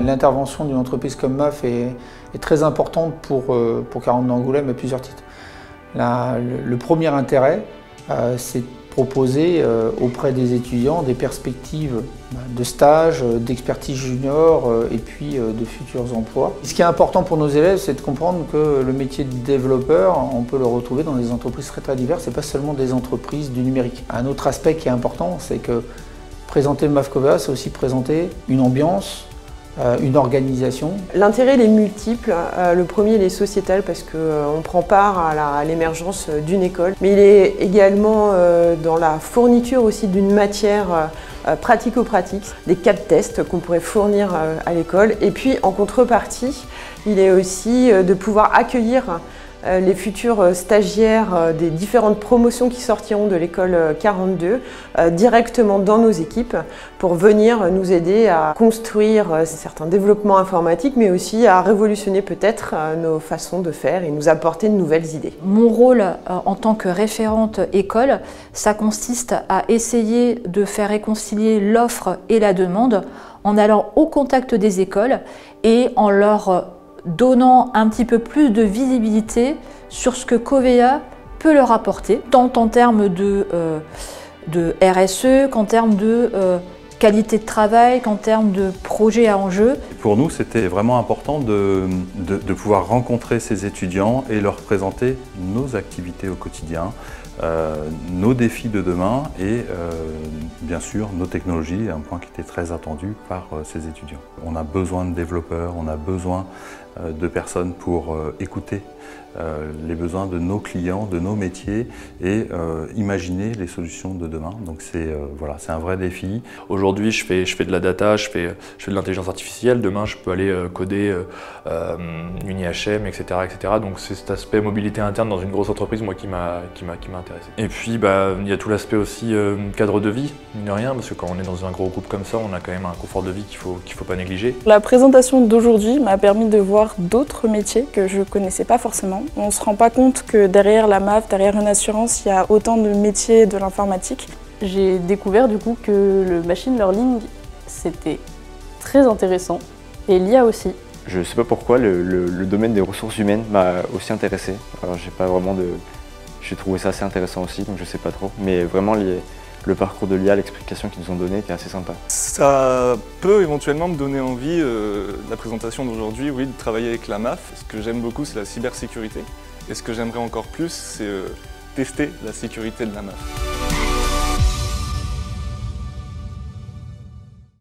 L'intervention d'une entreprise comme MAF est très importante pour 40 d'Angoulême à plusieurs titres. Le premier intérêt, c'est de proposer auprès des étudiants des perspectives de stage, d'expertise junior et puis de futurs emplois. Ce qui est important pour nos élèves, c'est de comprendre que le métier de développeur, on peut le retrouver dans des entreprises très diverses et pas seulement des entreprises du numérique. Un autre aspect qui est important, c'est que présenter le MAF Covea, c'est aussi présenter une ambiance, une organisation. L'intérêt il est multiple. Le premier il est sociétal parce qu'on prend part à l'émergence d'une école, mais il est également dans la fourniture aussi d'une matière pratico-pratique, des cas de tests qu'on pourrait fournir à l'école. Et puis en contrepartie, il est aussi de pouvoir accueillir les futurs stagiaires des différentes promotions qui sortiront de l'école 42 directement dans nos équipes pour venir nous aider à construire certains développements informatiques, mais aussi à révolutionner peut-être nos façons de faire et nous apporter de nouvelles idées. Mon rôle en tant que référente école, ça consiste à essayer de faire réconcilier l'offre et la demande en allant au contact des écoles et en leur donnant un petit peu plus de visibilité sur ce que Covea peut leur apporter, tant en termes de RSE qu'en termes de qualité de travail, qu'en termes de projets à enjeu. Pour nous, c'était vraiment important de pouvoir rencontrer ces étudiants et leur présenter nos activités au quotidien, nos défis de demain et bien sûr nos technologies, un point qui était très attendu par ces étudiants. On a besoin de développeurs, on a besoin de personnes pour écouter les besoins de nos clients, de nos métiers et imaginer les solutions de demain. Donc voilà, c'est un vrai défi. Aujourd'hui, je fais de la data, je fais de l'intelligence artificielle. Demain, je peux aller coder une IHM, etc., etc. Donc c'est cet aspect mobilité interne dans une grosse entreprise, moi, qui m'a intéressé. Et puis, il y a tout l'aspect aussi cadre de vie, mine de rien, parce que quand on est dans un gros groupe comme ça, on a quand même un confort de vie qu'il faut pas négliger. La présentation d'aujourd'hui m'a permis de voir d'autres métiers que je ne connaissais pas forcément. On ne se rend pas compte que derrière la MAF, derrière une assurance, il y a autant de métiers de l'informatique. J'ai découvert du coup que le machine learning, c'était très intéressant, et l'IA aussi. Je ne sais pas pourquoi le domaine des ressources humaines m'a aussi intéressé. Alors j'ai trouvé ça assez intéressant aussi, donc je ne sais pas trop. Mais vraiment le parcours de l'IA, l'explication qu'ils nous ont donnée était assez sympa. Ça peut éventuellement me donner envie, la présentation d'aujourd'hui, oui, de travailler avec la MAF. Ce que j'aime beaucoup, c'est la cybersécurité. Et ce que j'aimerais encore plus, c'est tester la sécurité de la MAF.